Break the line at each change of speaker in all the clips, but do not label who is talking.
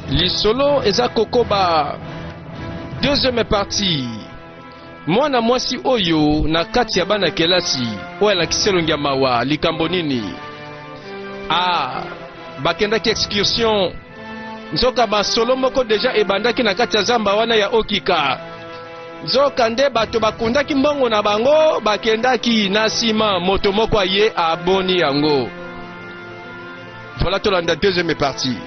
Lisolo eza kokoba. Deuxième partie. Mwana mwasi oyo na kati ya bana kelasi oyo alakisi elongi ya mawa likambo nini. Bakendaki excursion. Nzoka basolo moko deja ebandaki na kati ya zamba wana ya Okika. Nzoka nde bato bakundaki mbongo na bango bakendaki na sima moto moko aye aboni yango. Voilà tolanda deuxième partie.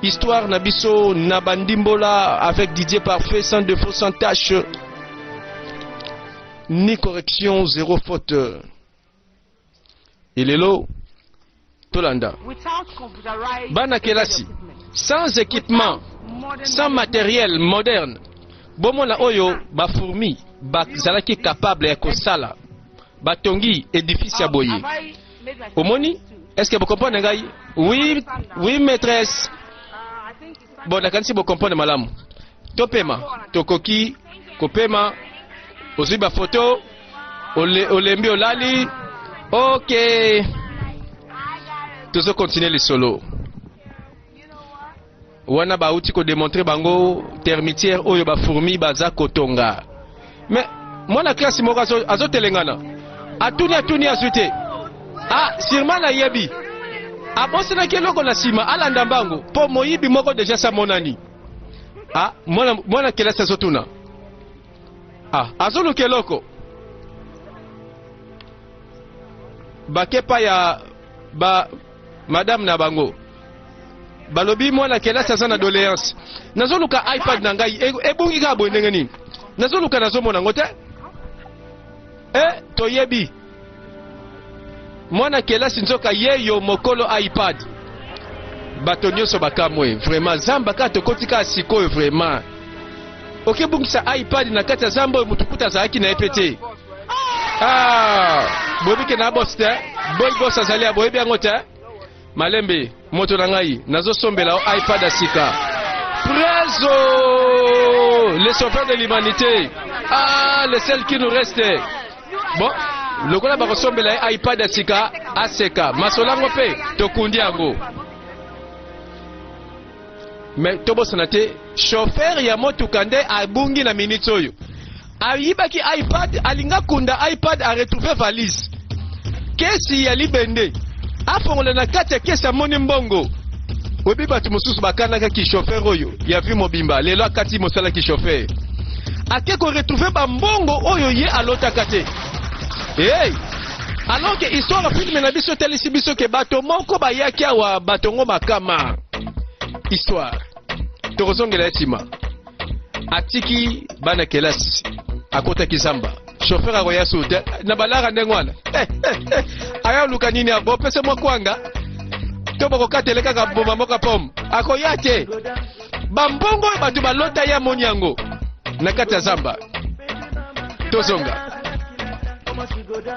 Histoire Nabiso Nabandimbola avec Didier Parfait, sans défaut, sans tâche, ni correction, zéro faute. Il est là, Tolanda. Bana Kelasi, sans équipement, sans matériel moderne, Bomona Oyo, ba fourmi, ba zalaki capable ya kosala, ba tongi édifice ya boye. Omoni, est-ce que vous comprenez, Ngaï? Oui, oui, maîtresse. Bon, nakanisi bo comprendre malamu. Topema, tokoki, kopema, ozwi ba photo, olembi olali. OK. Tozo continuer les solo. Wana ba uti ko démontrer bango termitière oyo ba fourmi baza kotonga. Mais mwana classe moko azo telengana. Atuni azute. Sûrement na yebi. Abosena keloko na sima alanda mbango po moyibi moko deja sa monani. Mwana kelasi azotuna. Azolu keloko. Bakepa ya madame na bango. Balobi mwana kelasi aza na doléance. Nazoluka iPad na ngai ebungi ka boye ndenge nini. Nazoluka nazomona ngote. Toyebi. Mwana kelasi nzoka yeyo mokolo iPad. Bato nyonso bakamwe. Vraiment zamba ka tokotika sikoyo vraiment. Okebungisa iPad na kati ya zamba oyo mutukuta azalaki na epete. Bobike na boste. Boy boss azali aboyebi yango te. Malembe moto na ngai nazosombela iPad asika. Prezo le sauveur de l'humanité. Le seul qui nous reste. Bon, lokola bakosombela iPad asika aseka. Masolango pe tokundi yango. Mais tobosana te chauffeur ya motuka nde abungi na minute oyo. Ayibaki iPad alinga kunda iPad a retrouver valise. Kesi ya libende. Afongola na kati ya kesi amoni mbongo. Obi batu mosusu bakanaka ki chauffeur oyo ya vi mobimba lelo akati mosala ki chauffeur. Akeko retrouver ba mbongo oyo ye alotaka te. Alors que histoire film na biso telisi biso ke bato moko bayaki awa batongo makama. Histoire. Tokozongela etima. Atiki bana kelasi. Akota kizamba. Chauffeur akoya soute na balara ndengwana. Aya luka nini abo pese mwa kwanga. Tobo kokateleka ka bomba moka pom. Akoya te. Bambongo batu balota ya monyango. Na kati ya zamba. Tozonga.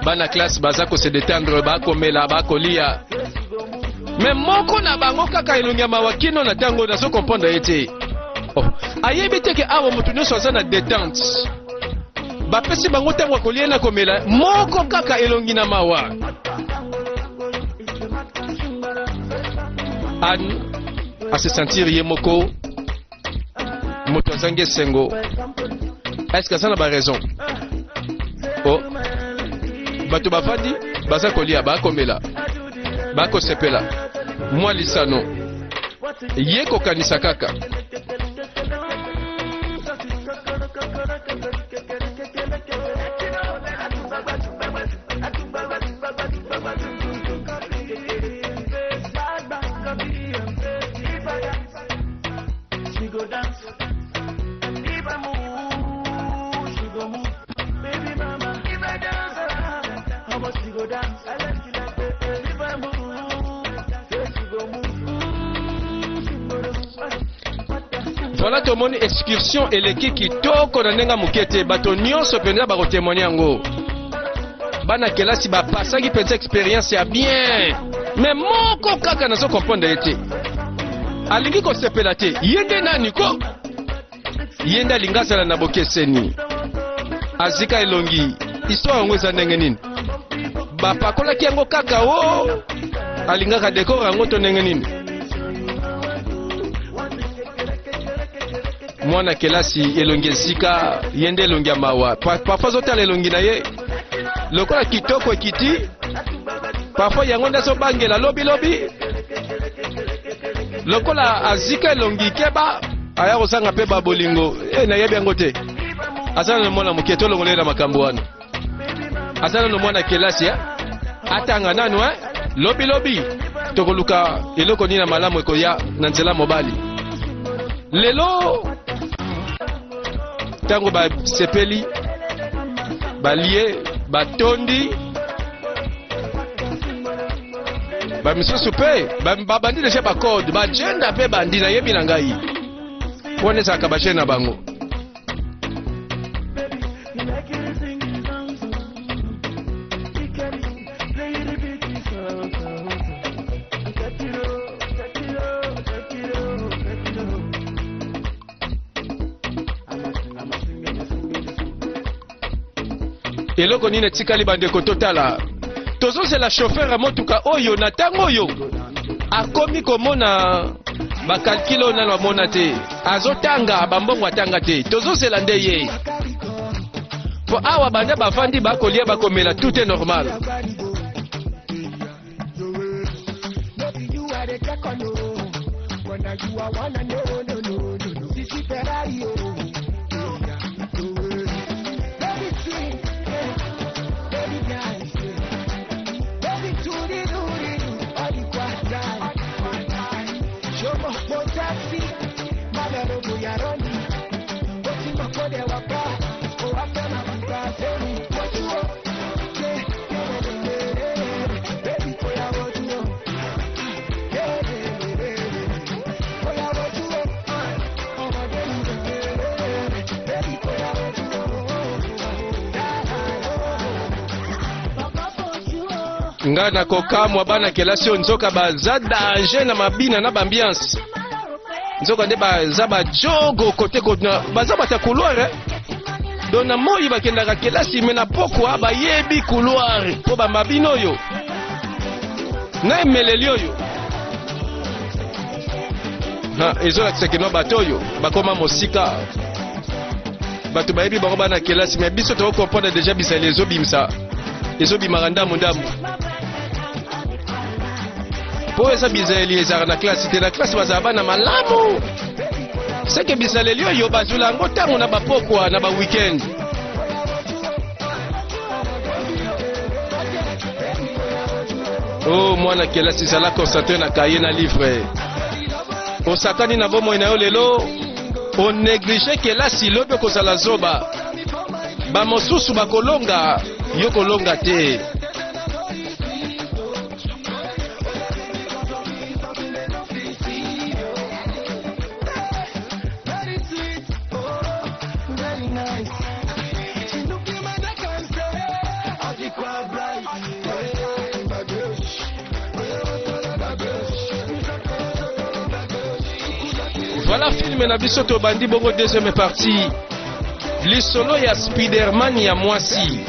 Bana classe bazako se détendre bako mela bako lia. Mais moko na bango kaka elongia mawakino na tango na so comprendre ete. Ayebi te ke awo mutu nyonso aza na détente. Bapesi bango tango kolia na komela moko kaka elongi na mawa. Anne à se sentir yemoko moto azange sengo. Est-ce que ça n'a pas raison? Bato bafandi baza kolia bakomela bako sepela mwa lisano ye kokanisa kaka. Voilà tout le monde excursion et l'équipe qui toko na nenga mukete bato nyonso penza ba témoigner yango. Bana kelasi ba pasaki penza expérience ya bien. Mais moko kaka nazo comprendre ete. Alingi ko sepela te. Yende nani ko? Yenda lingasa na bokeseni. Azika elongi. Histoire ngweza ndenge nini? Ba pakola ki yango kaka alingaka décor yango to ndenge nini. Mwana kelasi elongi esika yende elongi ya mawa parfois ozotala elongi na ye lokola kitoko ekiti parfois yango nde azobangela lobilobi lokola azika elongi keba aya kosanga mpe babolingo nayebi yango te aza na mwana moke tolongolela makambo wana aza na mwana kelasi atanga nanu lobilobi tokoluka eloko nini na malamu ekoya na nzela mobali lelo tango basepeli balie batondi bamisusu mpe babandi deja bacode bagenda mpe bandi nayebi na ngai mpona ezalaka bashene na bango. Eloko nini etikali bandeko totala tozozela chauffeur ya motuka oyo na ntango oyo akomi komona bakalkile oyo nano amona te azotanga bambongo atanga te tozozela nde ye po awa banda bafandi bakolia bakomela tout est normal. Nga na kokamwa bana kelasi nzoka baza danger na mabina na bambiance nzoka nde baza bajogo kote kona baza bata couloir dona moyi bakendaka kelasi mena pokwa bayebi couloir po ba mabino yo na emeleli oyo na ezolakisa kino bato oyo bakoma mosika bato bayebi bango bana kelasi me biso tokokomprendre deja bisali ezobimaka ndambu po eza bizaleli ezalaka na klase te na klase bazala bana malamu seke bizaleli oyo bazula yango ntango na bapokwa na baweekend. Oh mwana kelasi ezala concentre na kaye na livre osakani na bomoi na yo lelo onéglige kelasi lobi okozala zoba bamosusu bakolonga yo kolonga te. Voilà film na biso to bandi bongo deuxième partie lisolo ya Spiderman ya mwasi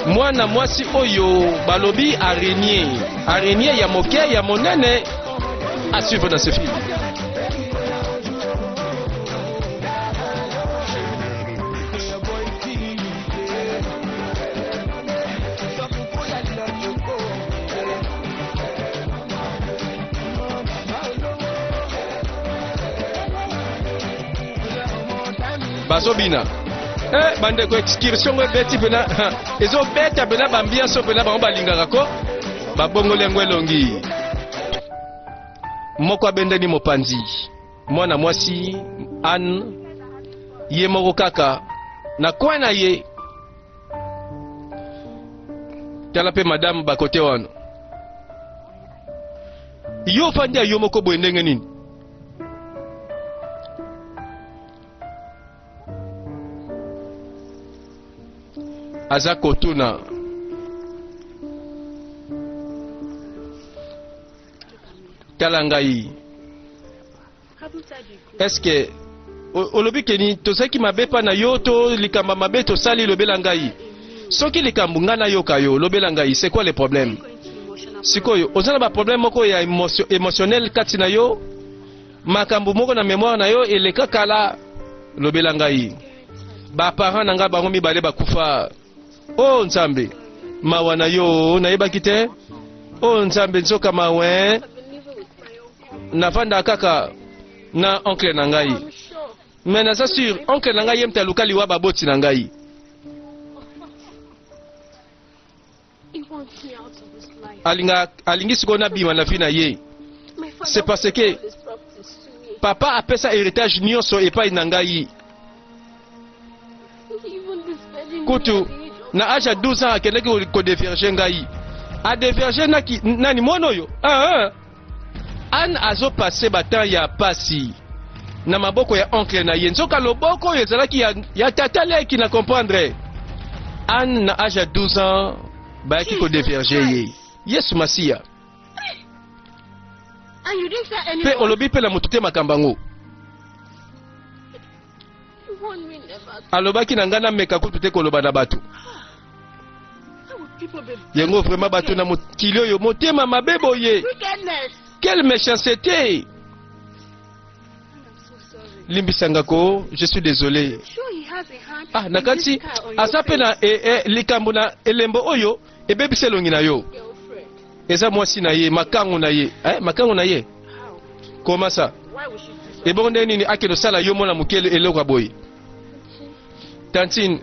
mwana mwasi oyo balobi araignée ya moke ya monene à suivre dans ce film. Bazobina bande ko excursion beti pena ezo beta pena bambiance pena bango balingaka ko babongole ngwelongi moko abendani mopanzi mwana mwasi Anne ye moko kaka na kwana ye tala pe madame bakote wana yo fandi yo moko boye ndenge nini aza kotuna tala ngai eske olobi keni tozaki mabe pa na yo to likamba mabe tosali lobela ngai soki likambo nga na yoka yo lobela ngai c'est quoi le problème sikoyo ozana ba problème moko ya émotionnel kati na yo makambo moko na mémoire na yo eleka kala lobela ngai ba parents na nga bango mibale bakufa oh nzambe mawa na yo nayebaki te oh nzambe nzoka mawe navanda kaka na oncle na ngai mais naza sûr oncle na ngai ye mta luka liwa baboti na ngai alingi sikoyo nabima na vie na ye c'est parce que papa apesa héritage nyonso epai na ngai kutu na âge ya 12 ans akendaki kodeverge ngai adeverge nani mwana oyo Anne azopase batemps ya pasi na maboko ya oncle na ye nzoka loboko oyo ezalaki ya tata leki na comprendre Anne na âge ya 12 ans bayaki kodeverge ye Yesu Masiya pe olobi pe na motu te makambo yango alobaki na ngai nameka kutu te koloba na bato yango vraiment bato na mokili oyo motema mabe boye quelle méchanceté limbisangako je suis désolé nakati aza pe na likambo na elembo oyo ebebisa elongi na yo eza mwasi na ye makango na ye makango na ye koma sa ebongo nde nini akende osala yo mona mokele eloko boye tantine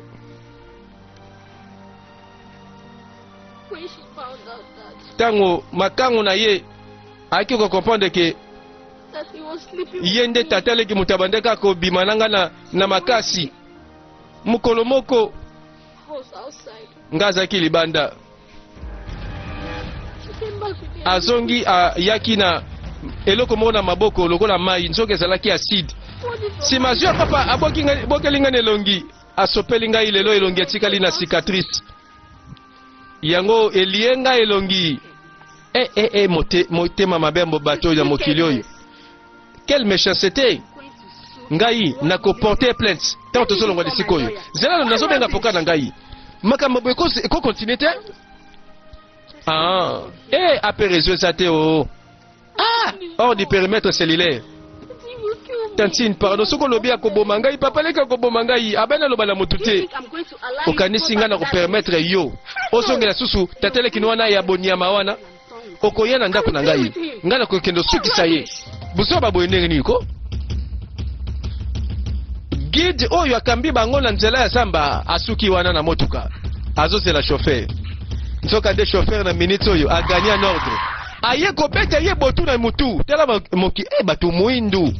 tango makango na ye aki kokomprendre ke ye nde tata leki moto abandeka kobima nanga na makasi mokolo moko nga azalaki libanda azongi ayaki na eloko moko na maboko lokola mai nzoka ezalaki acide nsima zwi ya papa abokeli ngai na elongi asopeli ngai lelo elongi etikali na cicatrice yango elie ngai elongi motema mabe bato ya mokili oyo quelle méchanceté ngai nakoporte plainte ntango tozolongwa lisika oyo zela nazobenga poka na ngai makambo boye ekokontinue te ape réseau eza te hors du périmètre cellulaire tantine pardon soki olobi akoboma ngai papa leki akoboma ngai abani aloba na motu te okanisi ngai na kopermettre yo ozongela susu tata leki wana ya bonyama wana okoya na ndako na ngai ngai nakokende osukisa ye buso baboye ndenge nini ko guide oyo akambi bango na nzela ya zamba asuki wana na motuka azozela chauffeur nzoka nde chauffeur na minute oyo agani en ordre aye kopeta ye botu na mutu tala moki bato mwindu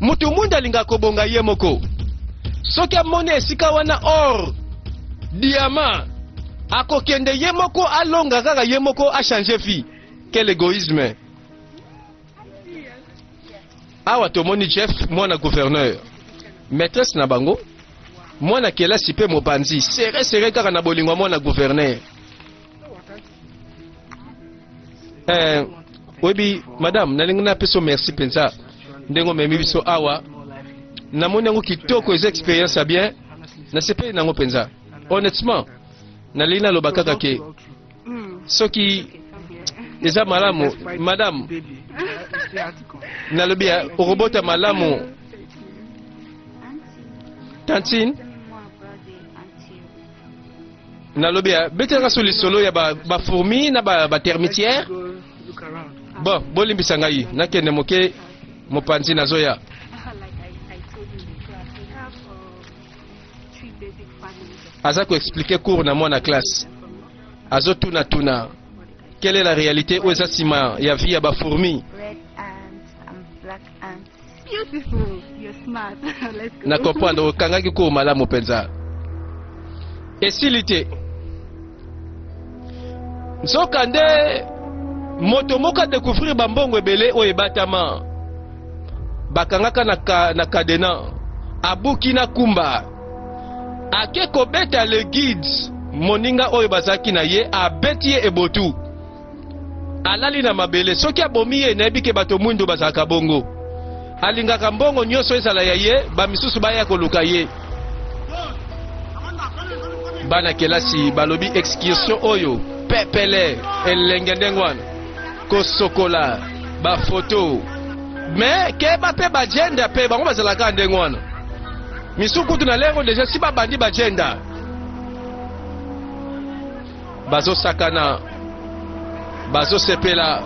mutu mwindu alinga kobonga ye moko soki amoni esika wana or diamant akokende ye moko alonga kaka ye moko achange vie quel égoïsme awa tomoni Jeff mwana gouverneur maîtresse na bango mwana kelasi pe mobanzi sere kaka na bolingwa mwana gouverneur webi madame nalingi napesa merci penza ndengo memi biso awa namoni yango kitoko eza expérience ya bien nasepeli nango penza honnêtement nalingi naloba kaka ke soki eza malamu madame nalobi okobota malamu tantine nalobi betanga so lisolo ya bafourmi na batermitière bon bolimbisa ngai nakende moke mopanzi nazoya aza koexplike cours na mwana classe azotuna quelle est la réalité oyo eza nsima ya vie ya bafourmi na comprendre okangaki cours malamu mpenza esili te nzoka nde moto moko adécouvrir bambongo ebele oyo ebatama bakangaka na kadena abuki na kumba ake kobeta le guide moninga oyo bazalaki na ye abeti ye ebotu alali na mabele soki abomi ye nayebi ke bato mwindu bazalaka bongo alingaka mbongo nyonso ezala ya ye bamisusu baya koluka ye bana kelasi balobi excursion oyo pepele elenge ndenge wana kosokola bafoto me keba mpe bagenda mpe bango bazalaka ndenge wana misukutu na lero deja si babandi bagenda bazosakana bazosepela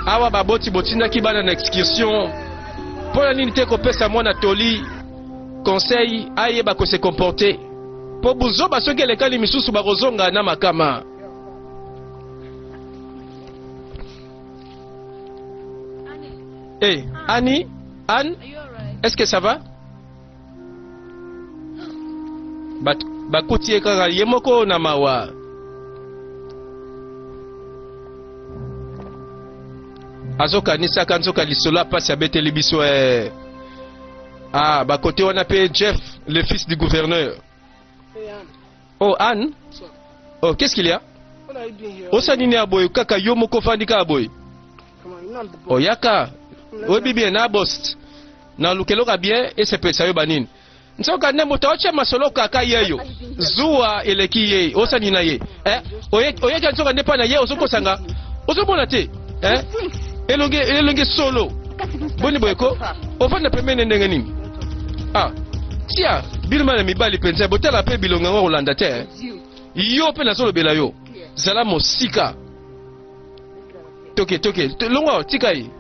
awa baboti botindaki bana na excursion mpona nini te kopesa mwana toli conseil ayeba kose comporte mpo buzoba soki elekali misusu bakozonga na makama Annie Anne est-ce que ça va bakuti ye kaka ye moko na mawa azokanisaka nzoka lisolo apasi abeteli biso bakote wana pe Jeff le fils du gouverneur. Oh Anne. Oh qu'est-ce qu'il y a? Osanini aboy kaka yo moko fandika aboy. Oh yaka oyebi bien na bost na lukeloka bien esepesa yo banini nsoka ne moto oche masolo kaka yeyo zuwa eleki ye osanina ye oyeka nsoka ne pana ye osokosanga osomona te elonge solo boni boyeko ofanda pemene ndenge nini tia bilma na mibali penza botala pe bilonga ngo kolanda te yo pe na solo bela yo zala mosika toke longo tikai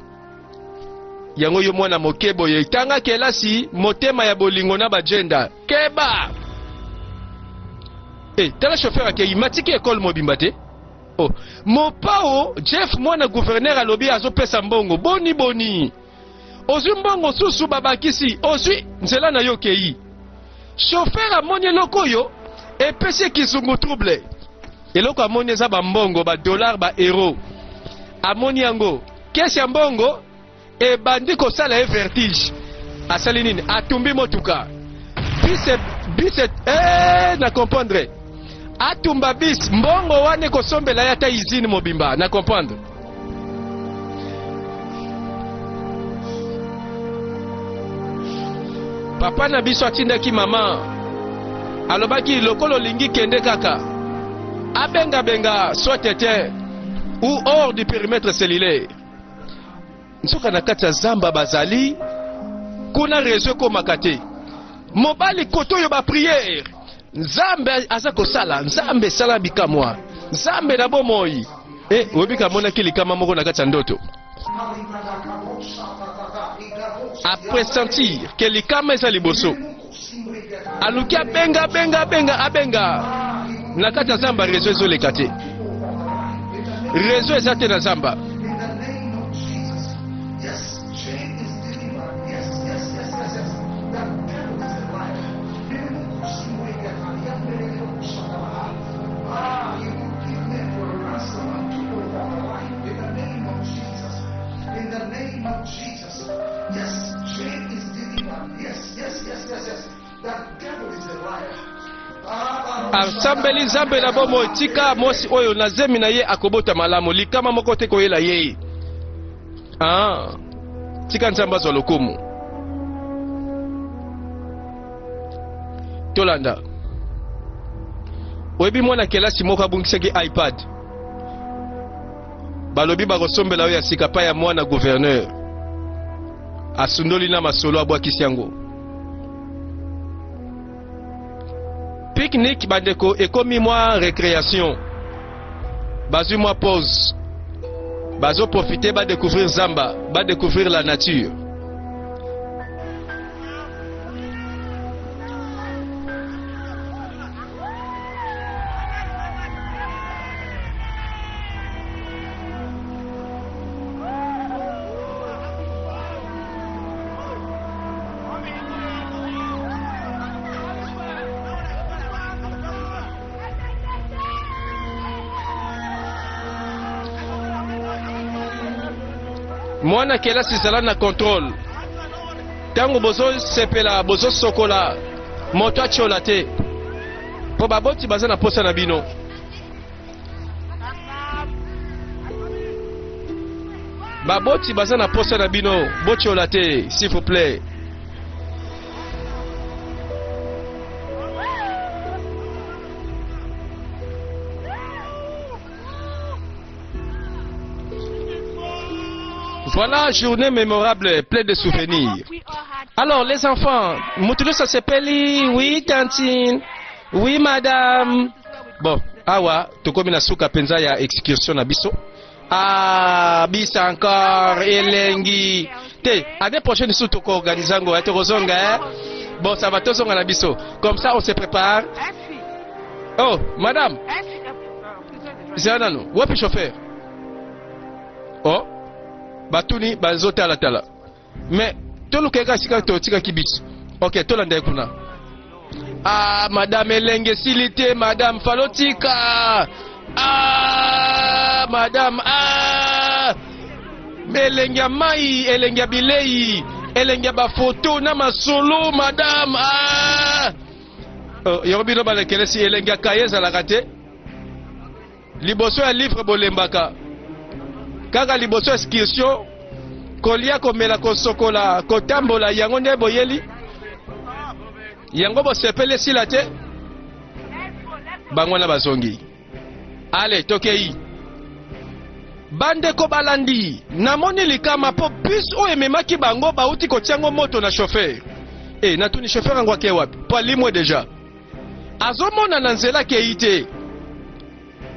yango yo mwana mokebo ye tanga kelasi motema ya bolingo na bagenda keba tala chauffeur akei matiki ekole mobimba te mopao Jeff mwana gouverneur alobi azopesa mbongo boni ozwi mbongo susu babakisi ozwi nzela na yo kei chauffeur amoni eloko oyo epesi kizungu trouble eloko amoni eza bambongo badollar baeuro amoni yango kesi ya mbongo ebandi kosala vertige asali nini atumbi motuka bise na comprendre atumba bis mbongo wane kosombela yata izini mobimba na comprendre papa na biso atindaki mama alobaki lokolo lingi kende kaka abenga soit terre ou hors du périmètre cellulaire nsoka na kati ya zamba bazali kuna réseau komaka te mobali koto yo ba prière nzambe aza kosala nzambe sala bikamwa nzambe na bomoi obika monaki likama moko na kati ya ndoto après sentir que likama eza liboso aluki abenga na kati ya zamba réseau ezoleka te réseau eza te na zamba asambeli nzambe na bomo tika mosi oyo na zemi na ye akobota malamu likama moko te koyela ye tika nzambe azwa lokumu tolanda oyebi mwana kelasi moko abungisaki ipad balobi bakosombela oyo ya sika pa ya mwana gouverneur asundoli na masolo abwakisi yango pique-nique bandeko ekomi mwa récréation bazwi mwa pause bazo profiter badécouvrir zamba badécouvrir la nature mwana kelasi ezala na contrôle tango bozo sepela bozo sokola moto achiola te po baboti baza na posa na bino. Baboti baza na posa na bino bochiola te s'il vous plaît. Voilà, journée mémorable, pleine de souvenirs. Alors, les enfants, Moutounou, ça s'appelle, oui, tantine, oui, madame. Bon, awa, tout na souka penza ya excursion na biso. Ah, bisa encore, elengi. Te, année prochaine, sous toko organizango, et rozonga, bon, ça va tous na biso. Comme ça, on se prépare. Oh, madame. C'est un anneau. Où est le chauffeur? Oh. Batuni bazo tala tala. Mais tolu keka sika to tika kibiti. OK, to landa kuna. Ah, madame elenge silité, madame falotika. Ah, madame melenge mai, elenge bilei, elenge ba photo na masolo, madame Oh, yorobino ba lekele si elenge kayeza la kate. Liboso ya livre bolembaka. Kaka liboso excursion kolia komela kosokola kotambola yango nde boyeli yango bosepele sila te bango na bazongi. Ale tokei bandeko balandi namoni likama po bus oyo ememaki bango bauti kotiango moto na chauffeur natuni chauffeur yango ake wapi po alimwe deja azomona na nzela kei te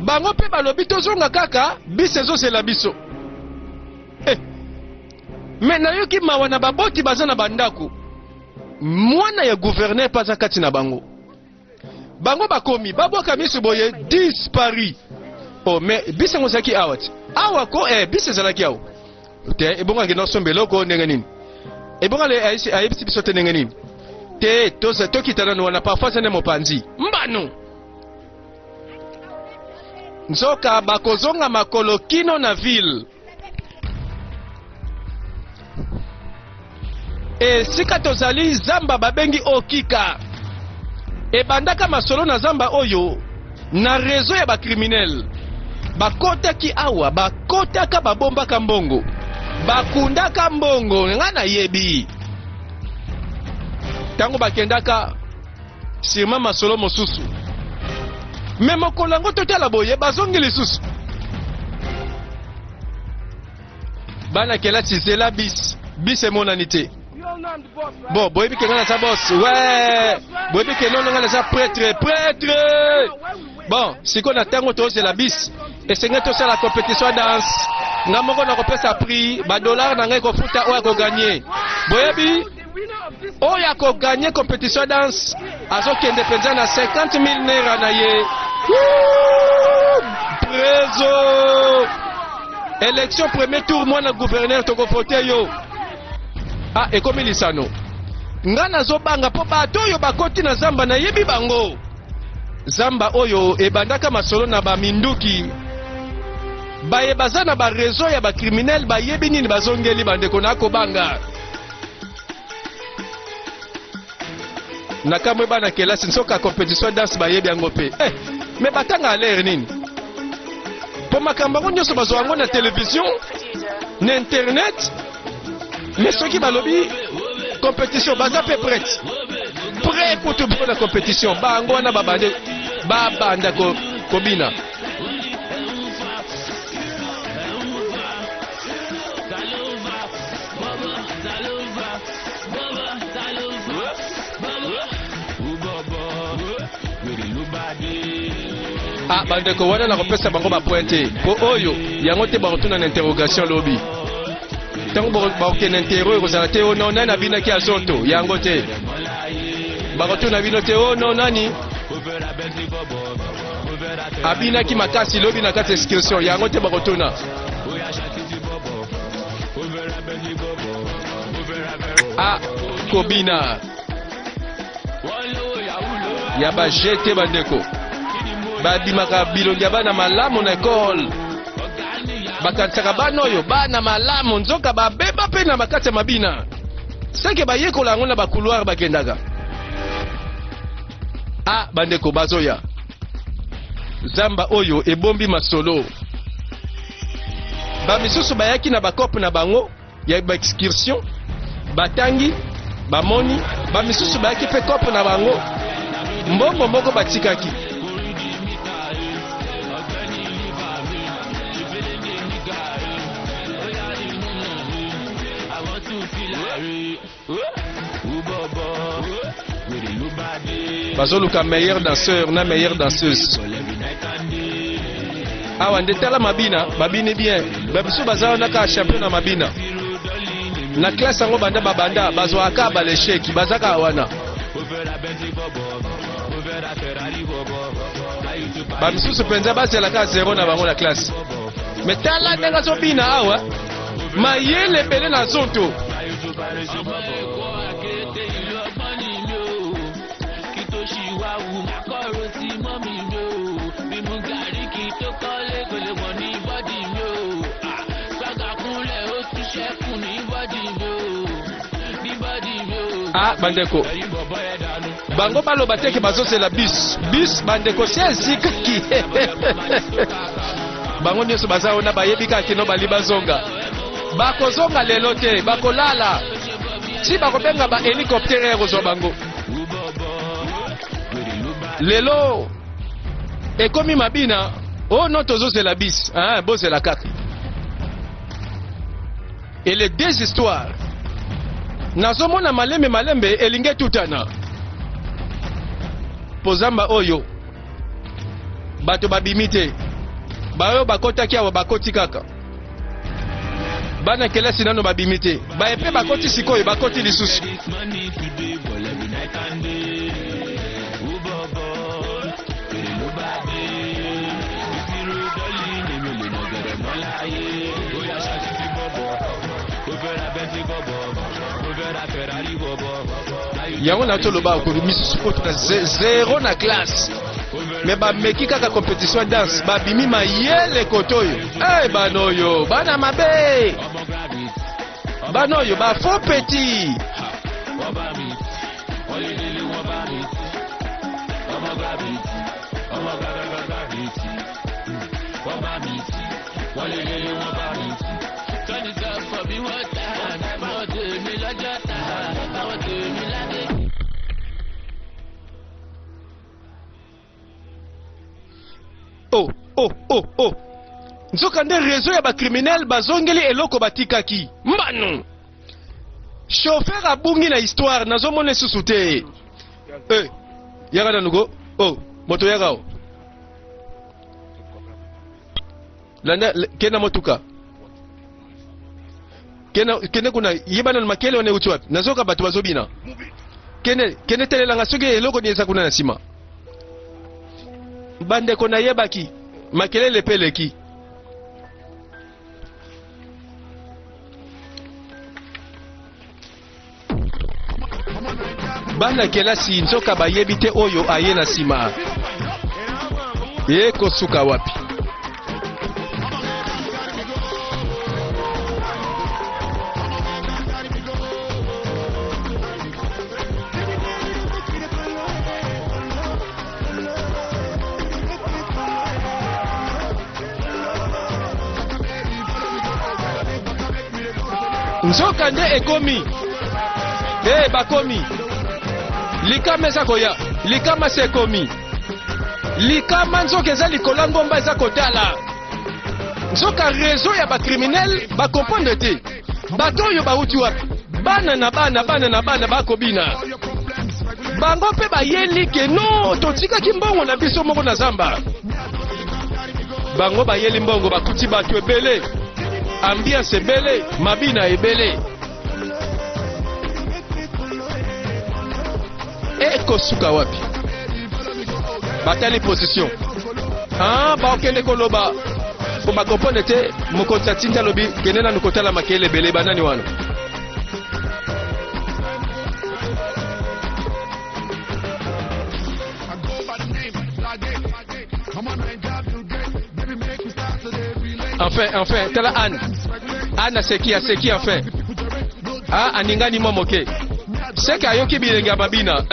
bango mpe balobi tozonga kaka bisi ezozela biso. Mais nayoki mawa na baboti baza na bandako mwana ya gouverneur paza kati na bango bango bakomi babwaka misu boye dispari. Oh, mais bisi yango ezalaki awa ti awa ko bisi ezalaki awa te ebongo akende osombeloko ndenge nini ebongo ayebisi biso te ndenge nini te tokita nano wana parfois zane mopanzi mbano nzoka bakozonga makolo kino na ville. Sika tozali zamba babengi okika ebandaka masolo na zamba oyo na réseau ya bakriminel bakotaki awa bakotaka babombaka mbongo bakundaka mbongo nga na yebi tango bakendaka sirma masolo mosusu me mokolo yango totala boye bazongi lisusu bana kelasi zela bis emonani te. Bon, boyebi ke ngana sa boss. Ouais. Boyebi ke non ngana sa prêtre. Bon, siko na tango toze la bis. Esenge to sa la compétition danse. Nga moko na kopesa prix, ba dollar na ngai ko futa o ko gagner. Boyebi o ya ko gagner compétition danse. Azo kende penza na 50,000 naira na ye. Prezo. Élection premier tour moi na gouverneur to ko voter yo. Ekomi lisano nga nazobanga po bato oyo bakoti na zamba na yebi bango zamba oyo ebandaka masolo na baminduki bayebaza na barezo ya bakriminel bayebi nini bazongeli bandeko na kobanga nakamwe bana kelasi nsoka compétition danse bayebi yango pe me batanga alaire nini po makambo yango nyonso bazwa yango na télévision na internet. Mais ceux qui balobi compétition baza pe prête pour tout pour la compétition bango na babande babanda kobina bandeko wana na kopesa bango ba pointe po oyo yango te bakotuna na interrogation lobby tango bakokende ntero ekozala te o no nani abinaki azoto yango te bakotuna bino te o no nani abinaki makasi lobi na kati excursion yango te bakotuna kobina ya bajete bandeko babimaka bilongi ya bana malamu na ekole bakanisaka bana oyo bana malamu nzoka babeba mpe na bakati ya mabina seke baye kolango na ba couloir bakendaka. Ah bandeko bazoya. Zamba oyo ebombi masolo. Ba misusu bayaki na bakope na bango ya ba excursion batangi bamoni ba misusu bayaki pe kope na bango mbongo moko batikaki. Bazoluka meilleur danseur na meilleure danseuse. Awa ndetala mabina babine bien babiso bazao naka champion na mabina na classe yango banda babanda bazwaka ba l'échec bazaka wana bamisusu penza bazelaka 0 na bango na classe mais tala ndenge azobina awa mayele ebele na zonto. Ah bandeko bango baloba teke bazosela bis bandeko sezika ki bango nyonso bazao na bayebi kaki no bali bazonga bakozonga lelo te bakolala si bakobenga ba hélicoptère kozwa bango lelo ekomi mabina oh non tozosela bis ah bozela kaka. Et les deux histoires nazomona malembe elinge tutana pozamba oyo bato babimite bayo bakotaki awa bakoti kaka bana kelasi nano babimite baepe bakoti sikoyo bakoti lisusu. Yango na toloba ko misusu ko tuna 0 na classe mais ba meki kaka compétition danse ba bimi mayele kotoyo eh banoyo bana mabe banoyo ba faux petit Oh. Nzoka nde réseau ya ba criminel bazongeli eloko batikaki. Mbano. Chauffeur abungi na histoire nazomona susu te. Yaga na nugo. Oh, moto yaga o. Landa kena motuka. Kena kuna yebana na makele one uti wapi? Nazoka batu bazobina. Kene telela ngasoge eloko nyeza kuna na sima. Bande kona yebaki. Makelele peleki. Bana kelasi nzoka bayebite oyo aye na sima. Eko suka wapi? Nzoka nde ekomi bakomi likama eza koya likama se ekomi likama nzoka eza likolo ngomba eza kotala nzoka réseau ya bacriminel bakomprendre te bato oyo bauti wapi bana na bana bakobina bango mpe bayeli ke no totikaki mbongo na biso moko na zamba bango bayeli mbongo bakuti bato ebele ambiance ebele mabina ebele ekosuka wapi batali position baokende koloba po bakomprendre te mokonzi atinda lobi kende nanu kotala makele ebele banani wana enfin tala Anne aseki enfin Ah, aningani mwa moke. Seka ayoki bilenge ya mabina.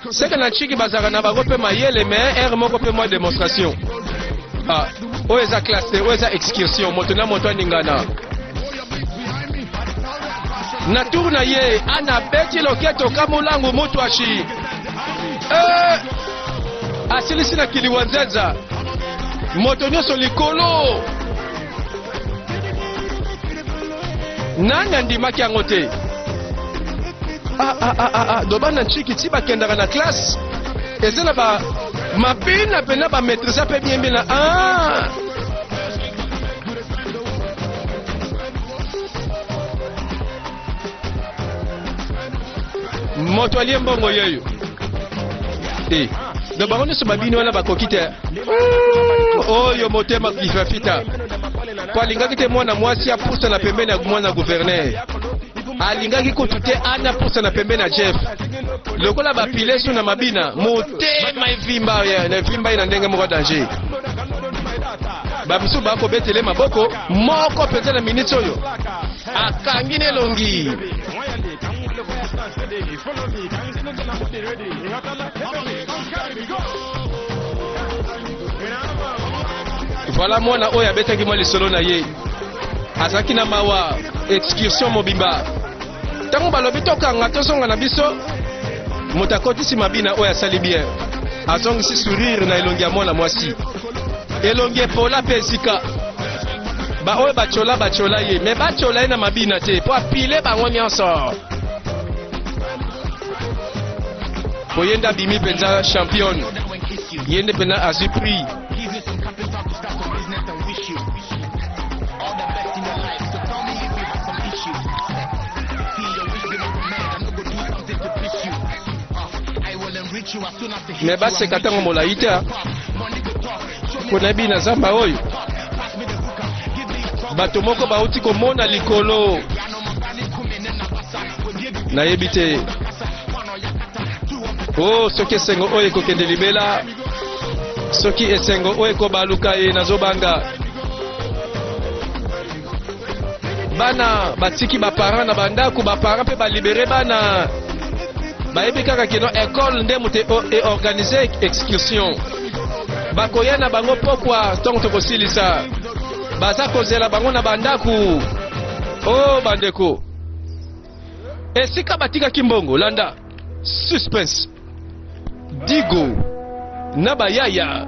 Seka na chiki bazaka na bango pe mayele mais er moko pe mwa démonstration. Ah, oyo eza classe, oyo eza excursion, moto na moto aningana. Na tour na ye, ana beti loketo kamulangu mutu ashi. Asilisi na kiliwanzenza. Moto nyonso likolo. Nani andimaki yango te? Dobana nchiki ti bakendaka na classe. Eza na ba mabina pena ba maîtrise pe bien bien na moto alie mbongo yeyo. Do bango nyonso babini wana bakoki te. Oyo motema kifafita. Po alingaki te mwana mwasi apusa na pembeni ya mwana gouverneur. Alingaki kutu te ana pusa na pembeni ya Jeff. Lokola bapile su na mabina motema evimba ina ndenge moko danger. Babisu bako betele maboko moko penza na minute oyo akangi nelongi. Voilà mwana oyo abetaki mwa lisolo na ye. Azaki na mawa excursion mobimba. Tango balobi tokanga tozonga na biso moto akotisi mabina oyo asali bien. Azongisi sourire na elongi ya mwana mwasi. Elongi epola pe esika. Ba oyo bachola ye. Me bachola ye na mabina te. Po apile bango nyonso. Po yenda bimi penza champion. Yende pena azu prix. Me basi katango molai te konabi na zamba oyo bato moko bauti komona likolo nayebi te. Oh, soki esengo oyo ekokende libela, soki esengo oyo ekobaluka ye nazobanga. Bana batiki baparent na bandako, baparent pe balibere bana. Bayebi kaka kino école nde moto organiser excursion. Bakoya na bango pokwa ntongo tokosilisa. Baza kozela bango na bandako. Oh bandeko. Esika batika kimbongo landa. Suspense. Digo. Na bayaya.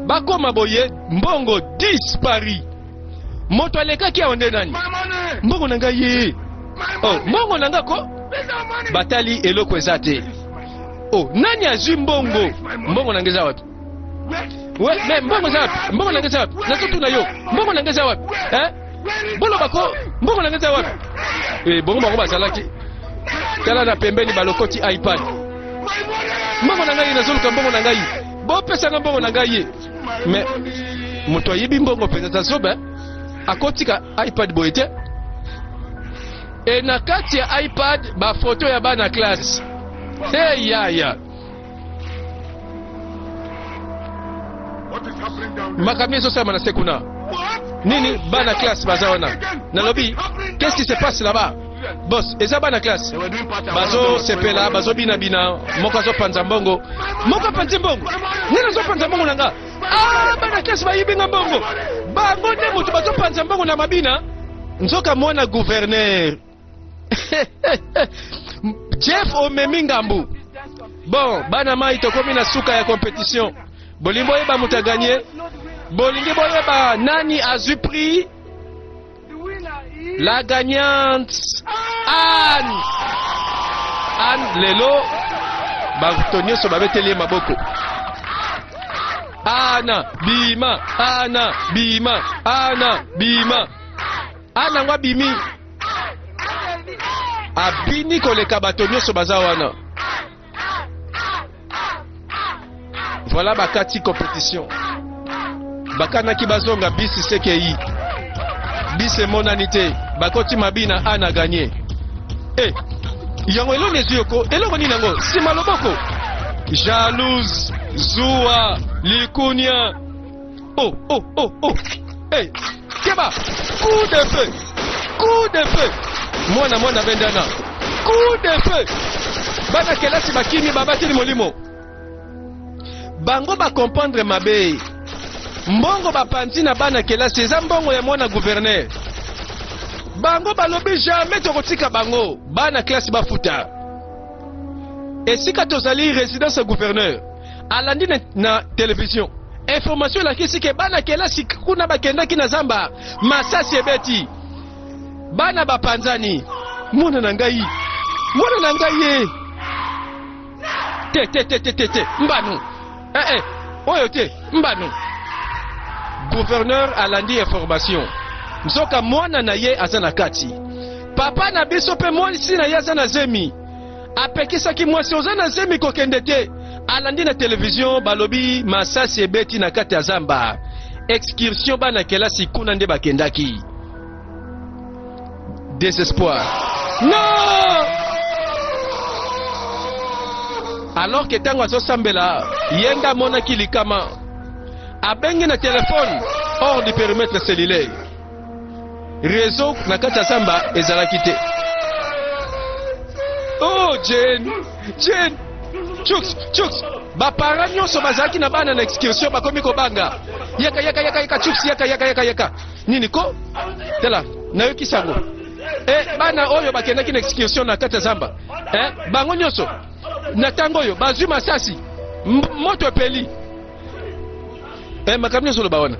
Bakoma boye mbongo dispari. Moto alekaki aonde nani? Mbongo nanga ye. Oh, mbongo nanga ko? Batali eloko ezate. Oh, nani azwi mbongo? Mbongo nangeza wapi? Mais mbongo za wapi? Mbongo nangeza wapi? Nazotu na yo. Mbongo nangeza wapi? Bolo bako, mbongo nangeza wapi? Bongo bako bazalaki. Tala na pembeni balokoti iPad. Mbongo nangai nazoluka mbongo nangai. Bo pesa nga mbongo nangai. Mais moto ayibi mbongo penza tazoba. Akotika iPad boyete. E na kati ya iPad ba photo ya bana classe. Hey ya. Makamiezo sama na sekuna. Nini bana classe bazaona. Na lobby, qu'est-ce qui se passe là-bas? Boss, eza bana classe. Bazo sepela, bazo bina moko zo panza mbongo. Moko panza mbongo. Nina zo panza mbongo nanga. Bana classe ba yibinga mbongo. Ba ngonde mutu bazo panza mbongo na mabina. Nzoka mwana gouverneur. Jeff omemi ngambu. Bon, bana mai tokomi na suka ya compétition. Bolimbo yeba muta gagné. Bolingi boyeba nani azui prix. La gagnante Anne. Anne lelo batonyo so babeteli maboko. Ana bima. Ana ngwa bimi. Abini koleka batonyo so bazawana. Voilà bakati compétition. Bakana ki bazonga bisi sekei. Bise monanité. Bakoti mabina ana gagné. Yango elo nezuyoko. Elo nini nango? Sima loboko. Jalouse. Zua. Likunia. Oh. Keba. Coup de feu. mwana bendana coup de feu bana kelasi bakimi babateli molimo bango comprendre mabe mbongo bapanzi na bana kelasi eza mbongo ya mwana gouverneur bango balobi jamais tokotika bango bana klasi bafuta esika tozali résidence ya gouverneur alandi na télévision information elakisi ke bana kelasi kuna bakendaki na zamba masasi ebeti bana bapanzani mwana na ngai ye te mbanu oyo te mbanu gouverneur alandi information nzoka mwana na ye aza na kati papa na biso mpe mwasi na ye aza na zemi apekisaki mwasi oza na zemi kokende te alandi na télévision balobi masasi ebeti na kati ya zamba excursion bana kelasi kuna nde bakendaki désespoir non alors que ntango azosambela ye nde amonaki likama abengi na telefone hors du périmètre cellulaire réseau na kati ya zamba ezalaki te oh Jane Chuks bapara nyonso bazalaki na bana na excursion bakomi kobanga yaka Chuks yaka nini ko tela nayoki sango bana oyo bakendaki na excursion na kati ya zamba bango nyonso na tango oyo bazwi masasi moto epeli makambo nyonso loba wana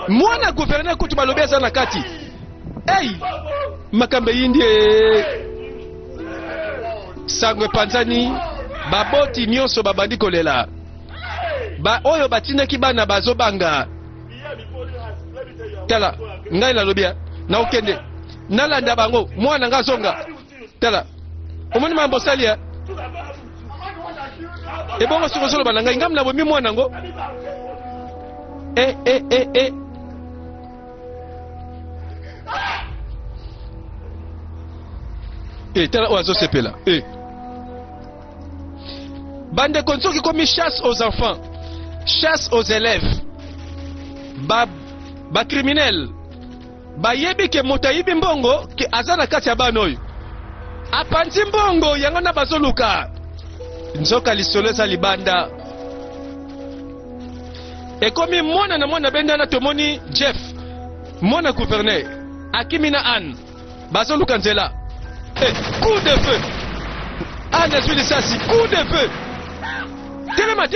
mwana gouverneur kutu balobi aza na kati makambo yindi sango epanzani baboti nyonso babandi kolela oyo batindaki bana bazobanga tala ngai nalobia na okende nalanda bango mwana nga zonga tala omoni mambo salia ebongo sikosoloba na ngai ngam na bomi mwana ngo tala oyo azosepela bande konsoki komi chasse aux enfants chasse aux élèves bacriminel bayebi ke moto ayibi mbongo ke aza na kati ya bana oyo apanzi mbongo yango na bazoluka nzoka lisolo eza libanda ekomi mwana na mwana bendana tomoni Jeff mwana gouverneur akimi na Anne bazoluka nzela coup de feu Anne azwi lisasi coup de feu telema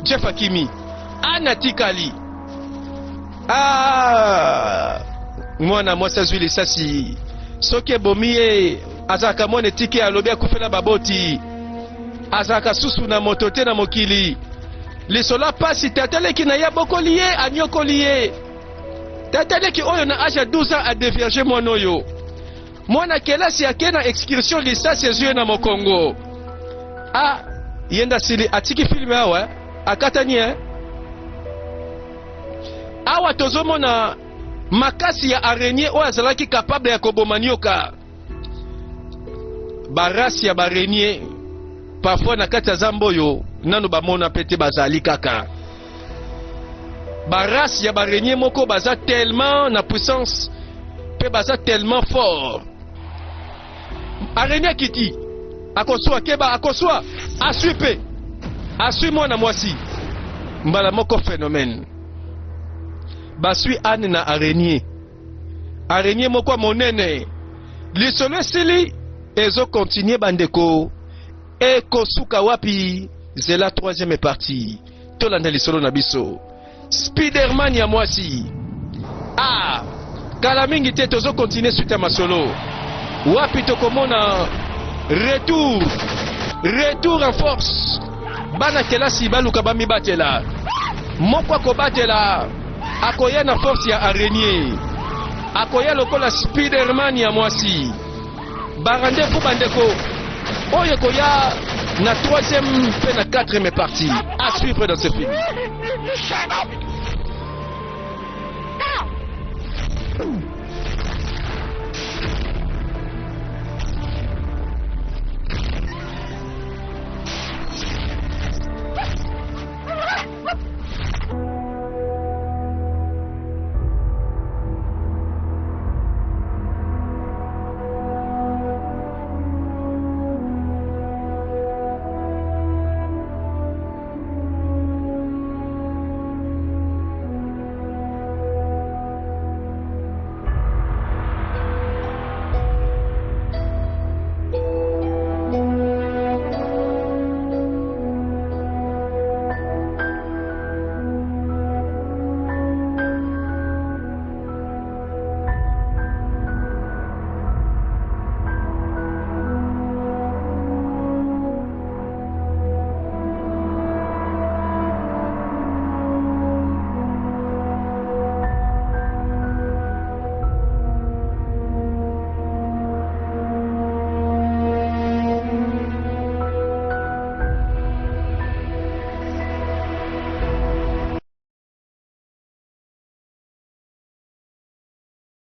Jeff akimi Anne atikali mwana mwasi azwi lisasi soki ebomi ye azalaka mwana etike alobi akufela baboti azalaka susu na moto te na mokili lisolo pasi tataleki na ye abokoli ye anyokoli ye tataleki oyo na age ya 12 ans adevierge mwana oyo mwana kelasi ake na excursion lisasi ezwi ye na mokongo yenda sili atiki filme awa akatani awa tozomona makasi ya araignée oyo azalaki capable ya koboma nyoka barasi ya baraignée parfois na kati ya zamba oyo nano bamona pete bazali kaka barasi ya baraignée moko baza tellement na puissance pe baza tellement fort araignée kiti akoswa keba akoswa asui pe asui mwana mwasi mbala moko phénomène basui Anne na araignée moko monene lisolo esili ezo continuer bandeko ekosuka wapi zela 3e partie tolanda lisolo na biso Spiderman ya mwasi kala mingi te tozo continuer suite ya masolo wapi tokomona retour en force bana kelasi baluka bamibatela moko akobatela akoya na force ya araignée akoya lokola Spiderman ya mwasi barandefu bandeko oyo koya na 3e pe na 4e partie à suivre dans ce film.